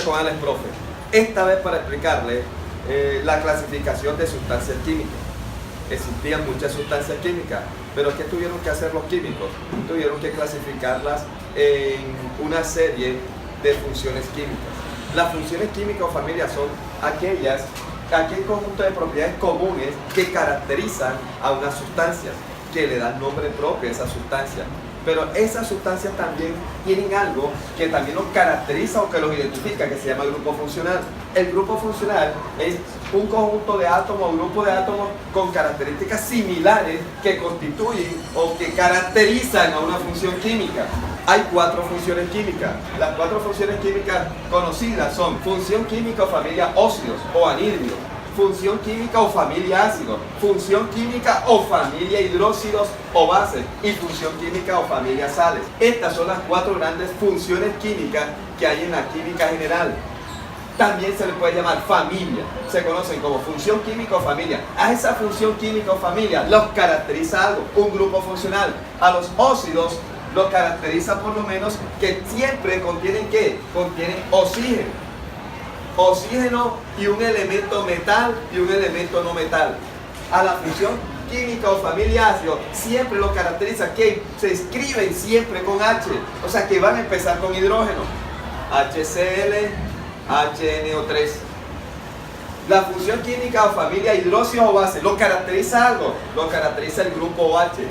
nuevamente con Alex Profe, esta vez para explicarle la clasificación de sustancias químicas. Existían muchas sustancias químicas, pero ¿qué tuvieron que hacer los químicos? Tuvieron que clasificarlas en una serie de funciones químicas. Las funciones químicas o familias son aquel conjunto de propiedades comunes que caracterizan a una sustancia, que le dan nombre propio a esa sustancia. Pero esas sustancias también tienen algo que también los caracteriza o que los identifica, que se llama grupo funcional. El grupo funcional es un conjunto de átomos o grupo de átomos con características similares que constituyen o que caracterizan a una función química. Hay 4 funciones químicas. Las 4 funciones químicas conocidas son función química o familia óxidos o anhídridos, función química o familia ácidos, función química o familia hidróxidos o bases y función química o familia sales. Estas son las 4 grandes funciones químicas que hay en la química general. También se le puede llamar familia, se conocen como función química o familia. A esa función química o familia los caracteriza algo, un grupo funcional. A los óxidos los caracteriza por lo menos que siempre contienen ¿qué? Contienen oxígeno y un elemento metal y un elemento no metal. A la función química o familia ácido siempre lo caracteriza que se escriben siempre con H, o sea que van a empezar con hidrógeno, HCl, HNO3. La función química o familia hidróxido o base lo caracteriza algo, lo caracteriza el grupo OH.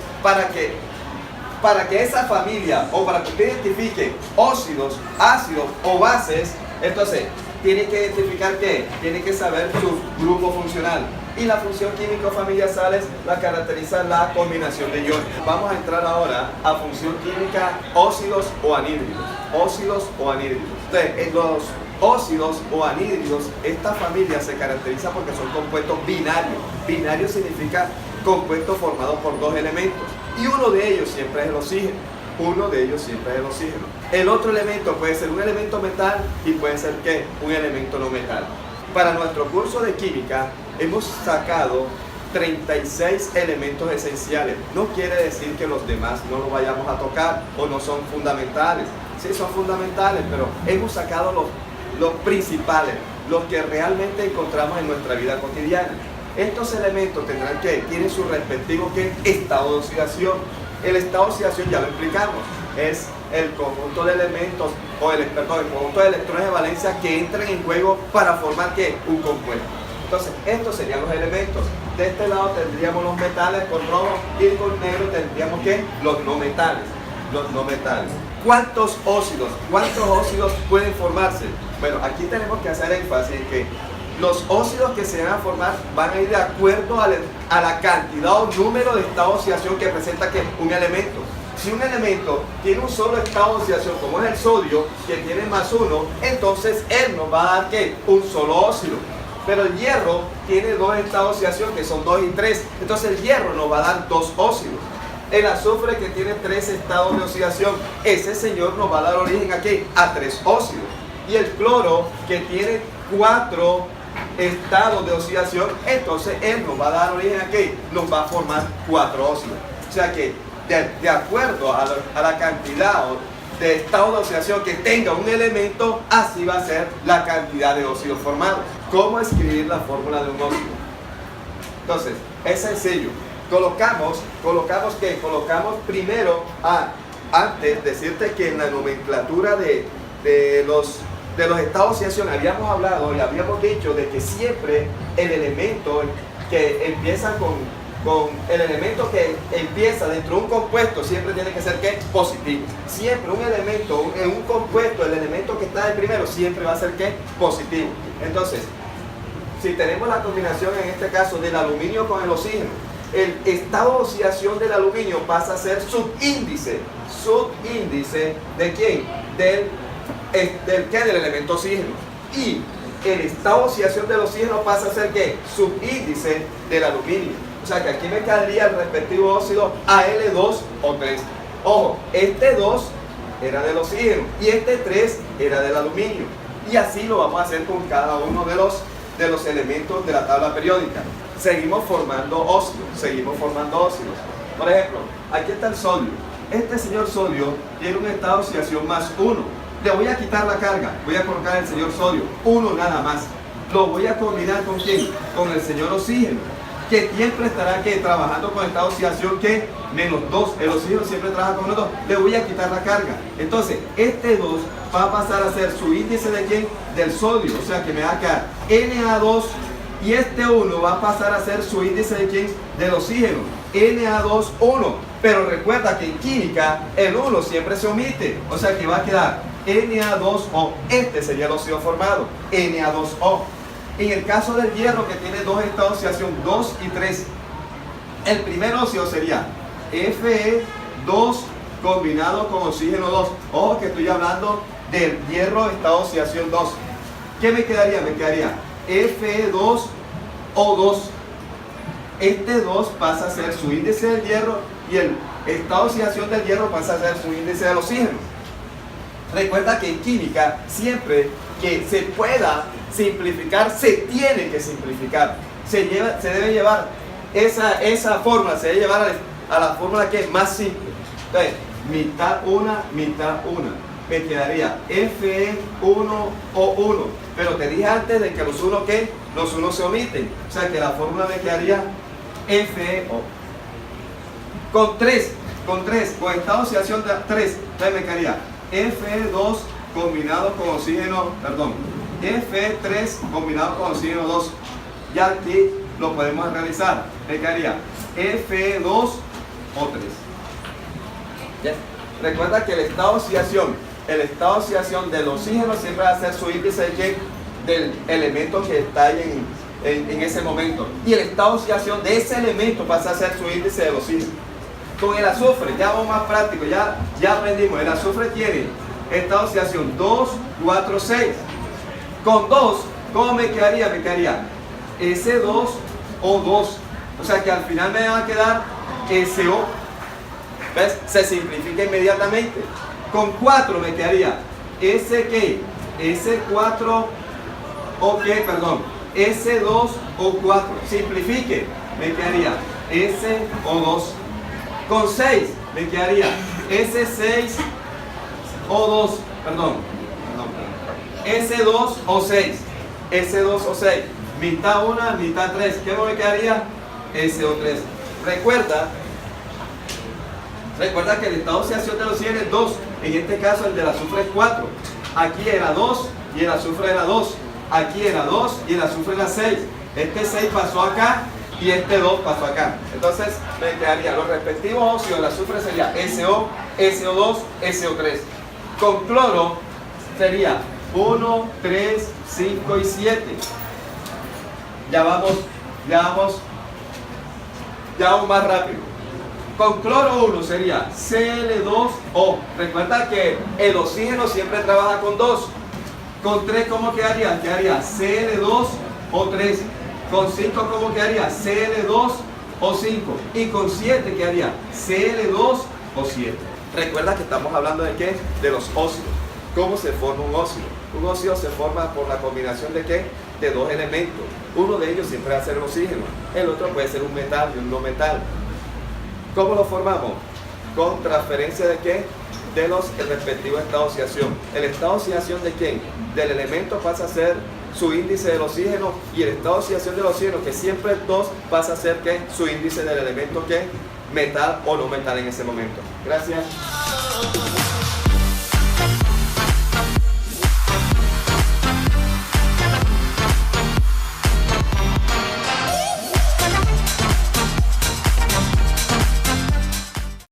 Para que esa familia o para que usted identifique óxidos, ácidos o bases, entonces tiene que identificar ¿qué? Tiene que saber su grupo funcional. Y la función química o familia sales la caracteriza la combinación de iones. Vamos a entrar ahora a función química óxidos o anhídridos. Óxidos o anhídridos. Entonces, en los óxidos o anhídridos, esta familia se caracteriza porque son compuestos binarios. Binario significa compuesto formado por 2 elementos. Y uno de ellos siempre es el oxígeno. El otro elemento puede ser un elemento metal y puede ser ¿qué? Un elemento no metal. Para nuestro curso de química hemos sacado 36 elementos esenciales. No quiere decir que los demás no los vayamos a tocar o no son fundamentales. Sí son fundamentales, pero hemos sacado los principales, los que realmente encontramos en nuestra vida cotidiana. Estos elementos tendrán que, tienen su respectivo ¿qué? Estado de oxidación. El estado de oxidación ya lo explicamos, es el conjunto de elementos el conjunto de electrones de valencia que entran en juego para formar ¿qué? Un compuesto. Entonces, estos serían los elementos. De este lado tendríamos los metales con rojo y con negro tendríamos ¿qué? Los no metales. ¿Cuántos óxidos pueden formarse? Bueno, aquí tenemos que hacer énfasis en que los óxidos que se van a formar van a ir de acuerdo a la cantidad o número de estado de oxidación que presenta ¿qué? Un elemento. Si un elemento tiene un solo estado de oxidación, como es el sodio, que tiene +1, entonces él nos va a dar ¿qué? Un solo óxido. Pero el hierro tiene 2 estados de oxidación, que son 2 y 3, entonces el hierro nos va a dar 2 óxidos. El azufre, que tiene 3 estados de oxidación, ese señor nos va a dar origen ¿a qué? A 3 óxidos. Y el cloro, que tiene 4 estados de oxidación, entonces él nos va a dar origen ¿a qué? Nos va a formar 4 óxidos. O sea que de acuerdo a la cantidad de estado de oxidación que tenga un elemento, así va a ser la cantidad de óxidos formados. ¿Cómo escribir la fórmula de un óxido? Entonces, es sencillo. Colocamos primero antes decirte que en la nomenclatura de los estados de oxidación habíamos hablado y habíamos dicho de que siempre el elemento que empieza el elemento que empieza dentro de un compuesto siempre tiene que ser ¿qué? Positivo. Siempre un elemento en un compuesto, el elemento que está de primero siempre va a ser ¿qué? Positivo. Entonces, si tenemos la combinación en este caso del aluminio con el oxígeno, el estado de oxidación del aluminio pasa a ser subíndice ¿de quién? Del elemento oxígeno. Y el estado de oxidación del oxígeno pasa a ser ¿qué? Subíndice del aluminio. O sea que aquí me quedaría el respectivo óxido Al2 o 3. Ojo, este 2 era del oxígeno y este 3 era del aluminio. Y así lo vamos a hacer con cada uno de los elementos de la tabla periódica. Seguimos formando óxidos. Por ejemplo, aquí está el sodio. Este señor sodio tiene un estado de oxidación +1. Le voy a quitar la carga, voy a colocar el señor sodio, uno nada más. Lo voy a combinar con ¿quién? Con el señor oxígeno, que siempre estará aquí trabajando con esta oxidación que -2. El oxígeno siempre trabaja con -2. Le voy a quitar la carga. Entonces, este 2 va a pasar a ser su índice de ¿quién? Del sodio. O sea que me va a quedar Na2 y este 1 va a pasar a ser su índice de ¿quién? Del oxígeno. Na2, 1. Pero recuerda que en química el 1 siempre se omite. O sea que va a quedar Na2O. Este sería el óxido formado. Na2O. En el caso del hierro, que tiene dos estados de oxidación, 2 y 3, el primer óxido sería Fe2 combinado con oxígeno 2. Ojo que estoy hablando del hierro estado de oxidación 2. ¿Qué me quedaría? Me quedaría Fe2O2. Este 2 pasa a ser su índice del hierro y el estado de oxidación del hierro pasa a ser su índice del oxígeno. Recuerda que en química, siempre que se pueda simplificar, se tiene que simplificar. Se debe llevar esa fórmula, se debe llevar a la fórmula que es más simple. Entonces, mitad una. Me quedaría Fe1O1. Pero te dije antes de que los unos se omiten. O sea que la fórmula me quedaría FeO. Con estado de oxidación de 3, entonces me quedaría Fe2 combinado con oxígeno, Fe3 combinado con oxígeno 2. Ya aquí lo podemos realizar. Me quedaría Fe2O3. ¿Ya? Recuerda que el estado de oxidación del oxígeno siempre va a ser su índice del elemento que está ahí en ese momento. Y el estado de oxidación de ese elemento pasa a ser su índice del oxígeno. Con el azufre, ya vamos más práctico, ya aprendimos. El azufre tiene estado de oxidación 2, 4, 6. Con 2, ¿cómo me quedaría? Me quedaría S2O2. O sea que al final me va a quedar SO. ¿Ves? Se simplifica inmediatamente. Con 4 me quedaría S4O, S2O4. Simplifique, me quedaría SO2. Con 6 me quedaría S6O2, S2O6. S2O6. Mitad 1, mitad 3. ¿Qué me quedaría? SO3. Recuerda que el estado de oxidación de los oxígenos es 2. En este caso el del azufre es 4. Aquí era 2 y el azufre era 2. Aquí era 2 y el azufre era 6. Este 6 pasó acá y este 2 pasó acá. Entonces me quedaría los respectivos óxidos del azufre sería SO, SO2, SO3. Con cloro sería 1, 3, 5 y 7. Ya vamos más rápido. Con cloro 1 sería Cl2O. Recuerda que el oxígeno siempre trabaja con 2. Con 3, ¿cómo quedaría? Quedaría Cl2O3. Con 5, ¿cómo quedaría? Cl2O5. Y con 7 quedaría Cl2O7. Recuerda que estamos hablando de ¿qué? De los óxidos. ¿Cómo se forma un óxido? Un óxido se forma por la combinación de ¿qué? De dos elementos. Uno de ellos siempre va a ser el oxígeno. El otro puede ser un metal y un no metal. ¿Cómo lo formamos? Con transferencia de ¿qué? De los respectivos estados de oxidación. ¿El estado de oxidación de quién? Del elemento pasa a ser su índice del oxígeno, y el estado de oxidación del oxígeno, que siempre es 2, pasa a ser ¿qué? Su índice del elemento ¿qué? Metal o no metal en ese momento. Gracias.